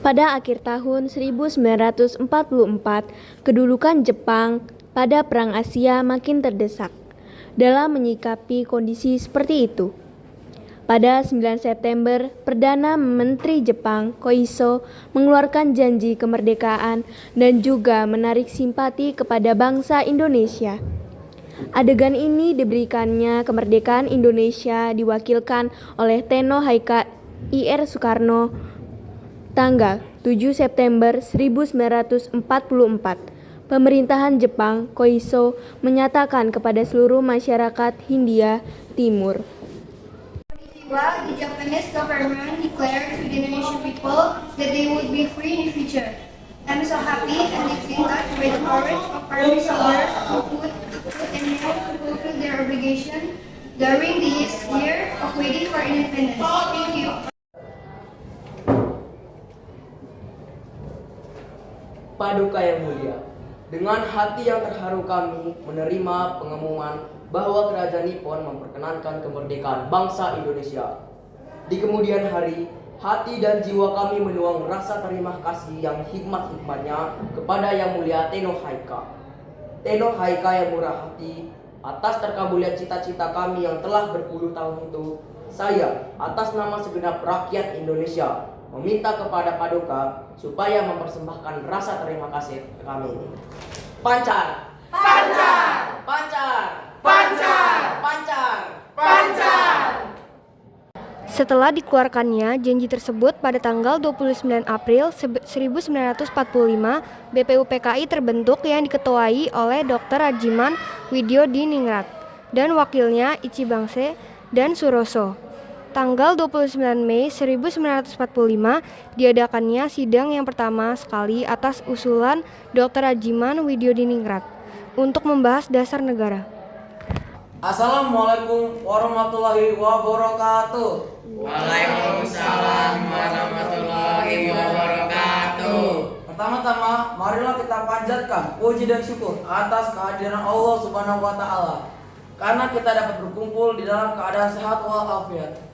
Pada akhir tahun 1944, kedudukan Jepang pada Perang Asia makin terdesak. Dalam menyikapi kondisi seperti itu, pada 9 September, Perdana Menteri Jepang Koiso mengeluarkan janji kemerdekaan dan juga menarik simpati kepada bangsa Indonesia. Adegan ini diberikannya kemerdekaan Indonesia diwakilkan oleh Teno Haika Ir Soekarno tanggal 7 September 1944. Pemerintahan Jepang Koiso menyatakan kepada seluruh masyarakat Hindia Timur. Well, the Japanese government declared to the Indonesian people that they would be free in the future. I'm so happy and deeply touched by the courage of army soldiers who put in hand to fulfill their obligation during this year of waiting for independence. Thank you. Paduka yang mulia, dengan hati yang terharu kami menerima pengumuman bahwa Kerajaan Nippon memperkenankan kemerdekaan bangsa Indonesia. Di kemudian hari, hati dan jiwa kami menuang rasa terima kasih yang hikmat-hikmatnya kepada Yang Mulia Teno Haika. Teno Haika yang murah hati, atas terkabulnya cita-cita kami yang telah berpuluh tahun itu, saya atas nama segenap rakyat Indonesia meminta kepada Paduka supaya mempersembahkan rasa terima kasih kami ini. Pancar! Pancar! Pancar! Pancar! Pancar! Pancar! Setelah dikeluarkannya janji tersebut pada tanggal 29 April 1945, BPUPKI terbentuk yang diketuai oleh Dr. Rajiman Widyodiningrat dan wakilnya Ichi Bangse dan Suroso. Tanggal 29 Mei 1945 diadakannya sidang yang pertama sekali atas usulan Dr. Rajiman Widyodiningrat untuk membahas dasar negara. Assalamualaikum warahmatullahi wabarakatuh. Waalaikumsalam warahmatullahi wabarakatuh. Pertama-tama, marilah kita panjatkan puji dan syukur atas kehadiran Allah Subhanahu wa Ta'ala, karena kita dapat berkumpul di dalam keadaan sehat walafiat.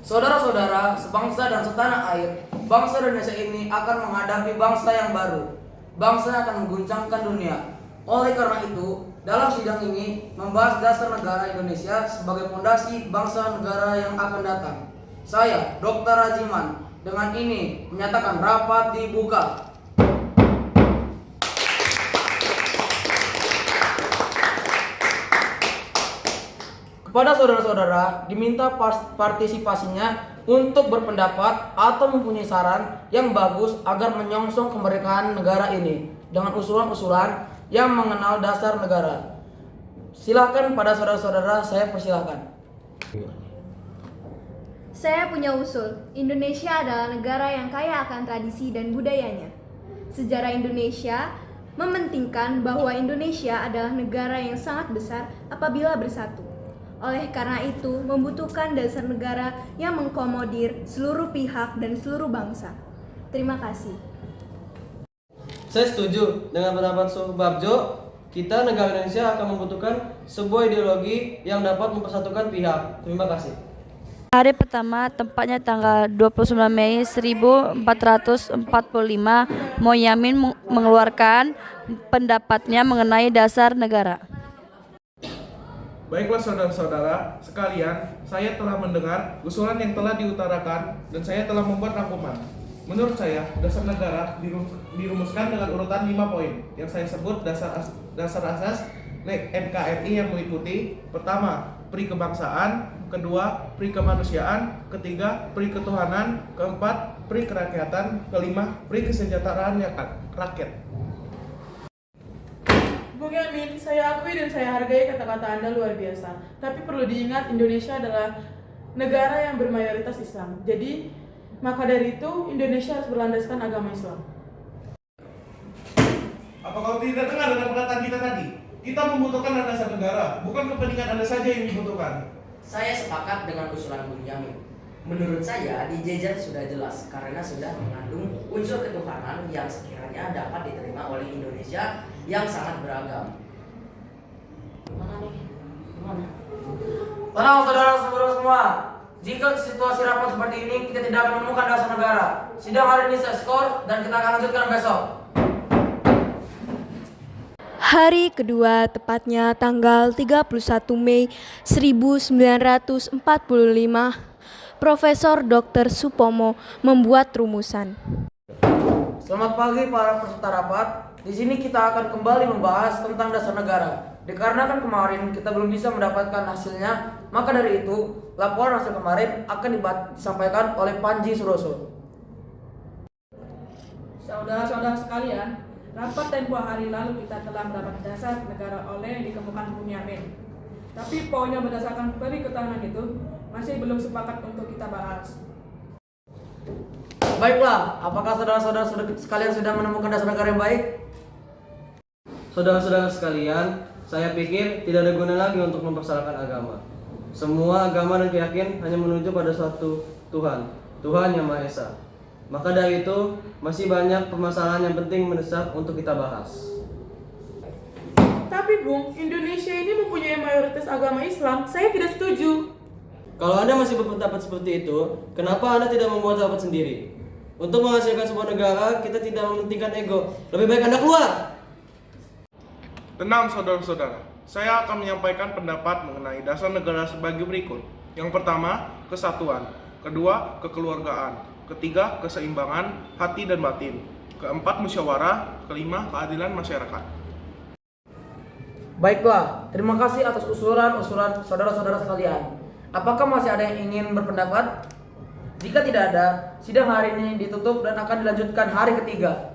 Saudara-saudara, sebangsa dan setanah air, bangsa Indonesia ini akan menghadapi bangsa yang baru. Bangsa yang akan mengguncangkan dunia. Oleh karena itu, dalam sidang ini membahas dasar negara Indonesia sebagai fondasi bangsa negara yang akan datang. Saya, Dr. Rajiman, dengan ini menyatakan rapat dibuka. Kepada saudara-saudara diminta partisipasinya untuk berpendapat atau mempunyai saran yang bagus agar menyongsong kemerdekaan negara ini dengan usulan-usulan yang mengenal dasar negara. Silakan pada saudara-saudara, saya persilakan. Saya punya usul. Indonesia adalah negara yang kaya akan tradisi dan budayanya. Sejarah Indonesia mementingkan bahwa Indonesia adalah negara yang sangat besar apabila bersatu. Oleh karena itu, membutuhkan dasar negara yang mengkomodir seluruh pihak dan seluruh bangsa. Terima kasih. Saya setuju dengan pendapat Subarjo. Kita negara Indonesia akan membutuhkan sebuah ideologi yang dapat mempersatukan pihak. Terima kasih. Hari pertama, tempatnya tanggal 29 Mei 1445, Moyamin mengeluarkan pendapatnya mengenai dasar negara. Baiklah saudara-saudara sekalian, saya telah mendengar usulan yang telah diutarakan dan saya telah membuat rangkuman. Menurut saya, dasar negara dirumuskan dengan urutan 5 poin yang saya sebut dasar asas NKRI yang meliputi: pertama, pri kebangsaan; kedua, pri kemanusiaan; ketiga, pri ketuhanan; keempat, pri kerakyatan; kelima, pri kesejahteraan rakyat. Bung Yamin, saya akui dan saya hargai kata-kata Anda luar biasa. Tapi perlu diingat, Indonesia adalah negara yang bermayoritas Islam. Jadi, maka dari itu Indonesia harus berlandaskan agama Islam. Apa kau tidak dengar dengan perkataan kita tadi? Kita membutuhkan dasar negara, bukan kepentingan Anda saja yang dibutuhkan. Saya sepakat dengan usulan Bung Yamin. Menurut saya, di Jejer sudah jelas karena sudah mengandung unsur ketuhanan yang sekiranya dapat diterima oleh Indonesia yang sangat beragam. Mana nih? Mana? Tenang saudara-saudara semua. Jika situasi rapat seperti ini, kita tidak akan menemukan dasar negara. Sidang hari ini saya skor dan kita akan lanjutkan besok. Hari kedua, tepatnya tanggal 31 Mei 1945, Profesor Dr. Supomo membuat rumusan. Selamat pagi para peserta rapat. Di sini kita akan kembali membahas tentang dasar negara. Dikarenakan kemarin kita belum bisa mendapatkan hasilnya, maka dari itu laporan hasil kemarin akan disampaikan oleh Panji Suroso. Saudara-saudara sekalian, rapat tempo hari lalu kita telah mendapat dasar negara oleh yang dikemukakan Bunyamin. Tapi poinnya berdasarkan peri keterangan itu masih belum sepakat untuk kita bahas. Baiklah, apakah saudara-saudara sekalian sudah menemukan dasar negara yang baik? Saudara-saudara sekalian, saya pikir tidak ada guna lagi untuk mempersalahkan agama. Semua agama dan keyakinan hanya menuju pada suatu Tuhan, Tuhan yang Maha Esa. Maka dari itu, masih banyak permasalahan yang penting mendesak untuk kita bahas. Tapi Bung, Indonesia ini mempunyai mayoritas agama Islam. Saya tidak setuju. Kalau Anda masih berpendapat seperti itu, kenapa Anda tidak membuat rapat sendiri? Untuk menghasilkan sebuah negara, kita tidak mementingkan ego. Lebih baik Anda keluar. Tenang saudara-saudara, saya akan menyampaikan pendapat mengenai dasar negara sebagai berikut. Yang pertama, kesatuan. Kedua, kekeluargaan. Ketiga, keseimbangan hati dan batin. Keempat, musyawarah. Kelima, keadilan masyarakat. Baiklah, terima kasih atas usulan saudara-saudara sekalian. Apakah masih ada yang ingin berpendapat? Jika tidak ada, sidang hari ini ditutup dan akan dilanjutkan hari ketiga.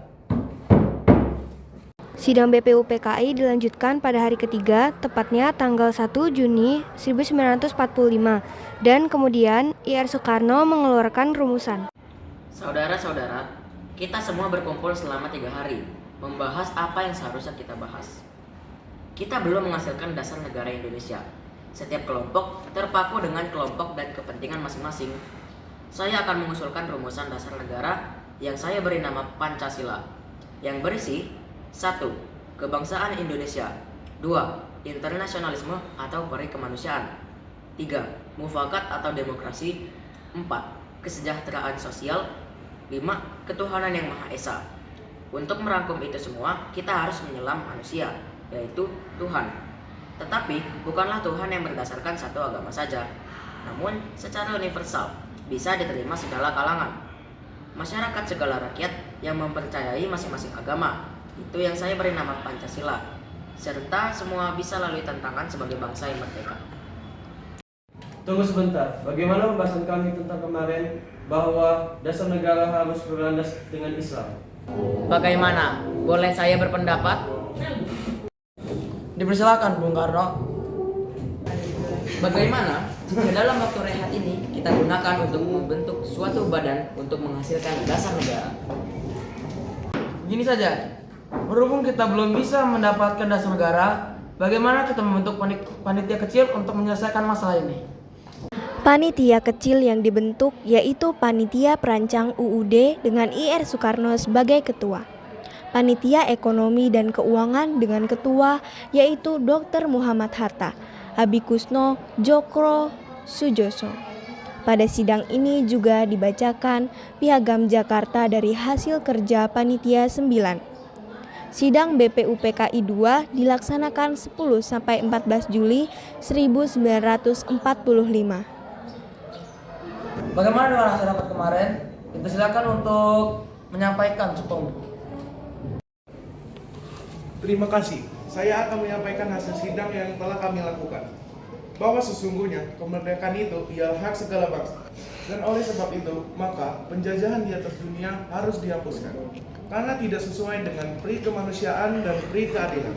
Sidang BPU PKI dilanjutkan pada hari ketiga, tepatnya tanggal 1 Juni 1945, dan kemudian IR Soekarno mengeluarkan rumusan. Saudara-saudara, kita semua berkumpul selama 3 hari, membahas apa yang seharusnya kita bahas. Kita belum menghasilkan dasar negara Indonesia. Setiap kelompok terpaku dengan kelompok dan kepentingan masing-masing. Saya akan mengusulkan rumusan dasar negara yang saya beri nama Pancasila, yang berisi 1. Kebangsaan Indonesia. 2. Internasionalisme atau peri kemanusiaan. 3. Mufakat atau demokrasi. 4. Kesejahteraan sosial. 5. Ketuhanan yang Maha Esa. Untuk merangkum itu semua, kita harus menyelam manusia, yaitu Tuhan. Tetapi bukanlah Tuhan yang berdasarkan satu agama saja, namun secara universal, bisa diterima segala kalangan. Masyarakat segala rakyat yang mempercayai masing-masing agama, itu yang saya beri nama Pancasila, serta semua bisa lalui tantangan sebagai bangsa yang merdeka. Tunggu sebentar, bagaimana pembahasan kami tentang kemarin bahwa dasar negara harus berlandas dengan Islam? Bagaimana? Boleh saya berpendapat? Dipersilakan Bung Karno. Bagaimana jika dalam waktu rehat ini kita gunakan untuk membentuk suatu badan untuk menghasilkan dasar negara? Begini saja, berhubung kita belum bisa mendapatkan dasar negara, bagaimana kita membentuk panitia kecil untuk menyelesaikan masalah ini? Panitia kecil yang dibentuk yaitu Panitia Perancang UUD dengan IR Soekarno sebagai ketua. Panitia Ekonomi dan Keuangan dengan ketua yaitu Dr. Muhammad Hatta, Abikusno Jokro Sujoso. Pada sidang ini juga dibacakan Piagam Jakarta dari hasil kerja Panitia 9. Sidang BPU PKI 2 dilaksanakan 10-14 Juli 1945. Bagaimana dengan hasil rapat kemarin? Dipersilakan untuk menyampaikan, Supong. Terima kasih. Saya akan menyampaikan hasil sidang yang telah kami lakukan. Bahwa sesungguhnya kemerdekaan itu ialah hak segala bangsa. Dan oleh sebab itu, maka penjajahan di atas dunia harus dihapuskan. Karena tidak sesuai dengan peri kemanusiaan dan peri keadilan.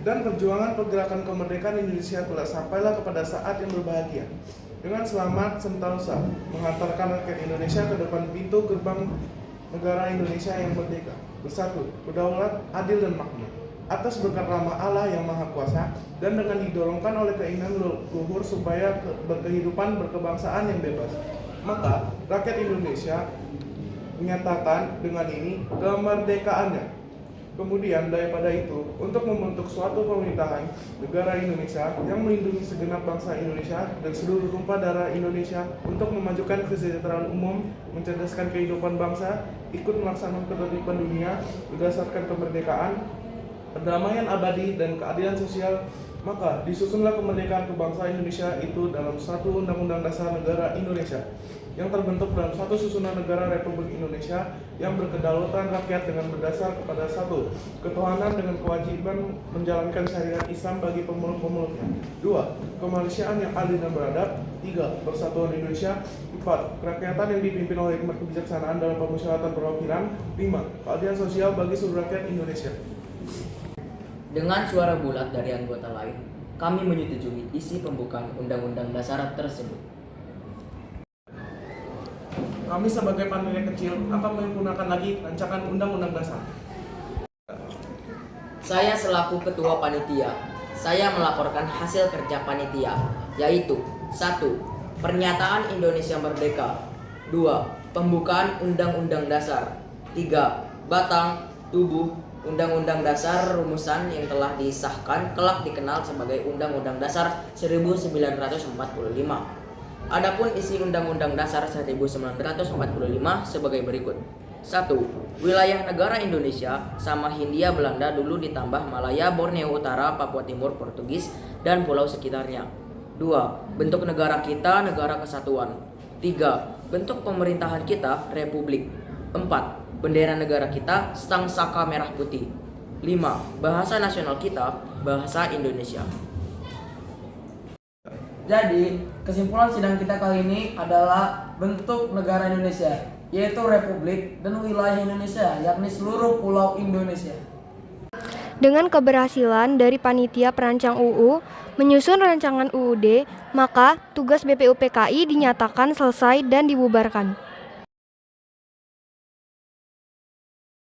Dan perjuangan pergerakan kemerdekaan Indonesia telah sampailah kepada saat yang berbahagia. Dengan selamat sentosa menghantarkan rakyat Indonesia ke depan pintu gerbang negara Indonesia yang merdeka, bersatu, berdaulat, adil dan makmur, atas berkat rahmat Allah yang Maha Kuasa, dan dengan didorongkan oleh keinginan luhur supaya berkehidupan berkebangsaan yang bebas. Maka rakyat Indonesia menyatakan dengan ini kemerdekaannya. Kemudian daripada itu, untuk membentuk suatu pemerintahan negara Indonesia yang melindungi segenap bangsa Indonesia dan seluruh tumpah darah Indonesia untuk memajukan kesejahteraan umum, mencerdaskan kehidupan bangsa, ikut melaksanakan ketertiban dunia berdasarkan kemerdekaan, perdamaian abadi dan keadilan sosial, maka disusunlah kemerdekaan kebangsaan Indonesia itu dalam satu Undang-Undang Dasar Negara Indonesia yang terbentuk dalam satu susunan negara Republik Indonesia yang berkedaulatan rakyat dengan berdasar kepada satu, ketuhanan dengan kewajiban menjalankan syariat Islam bagi pemeluk-pemeluknya. 2. Kemanusiaan yang adil dan beradab. 3. Persatuan Indonesia. 4. Kerakyatan yang dipimpin oleh hikmat kebijaksanaan dalam pemusyawaratan perwakilan. 5. Keadilan sosial bagi seluruh rakyat Indonesia. Dengan suara bulat dari anggota lain, kami menyetujui isi pembukaan Undang-Undang Dasar tersebut. Kami sebagai panitia kecil akan menyempurnakan lagi rancangan Undang-Undang Dasar. Saya selaku ketua panitia, saya melaporkan hasil kerja panitia, yaitu 1. Pernyataan Indonesia Merdeka. 2. Pembukaan Undang-Undang Dasar. 3. Batang, tubuh, Undang-Undang Dasar rumusan yang telah disahkan kelak dikenal sebagai Undang-Undang Dasar 1945. Adapun isi Undang-Undang Dasar 1945 sebagai berikut. 1. Wilayah negara Indonesia sama Hindia Belanda dulu ditambah Malaya, Borneo Utara, Papua Timur, Portugis, dan pulau sekitarnya. 2. Bentuk negara kita negara kesatuan. 3. Bentuk pemerintahan kita republik. 4. Bendera negara kita sang saka merah putih. 5. Bahasa nasional kita bahasa Indonesia. Jadi, kesimpulan sidang kita kali ini adalah bentuk negara Indonesia, yaitu Republik dan wilayah Indonesia, yakni seluruh pulau Indonesia. Dengan keberhasilan dari panitia perancang UU menyusun rancangan UUD, maka tugas BPUPKI dinyatakan selesai dan dibubarkan.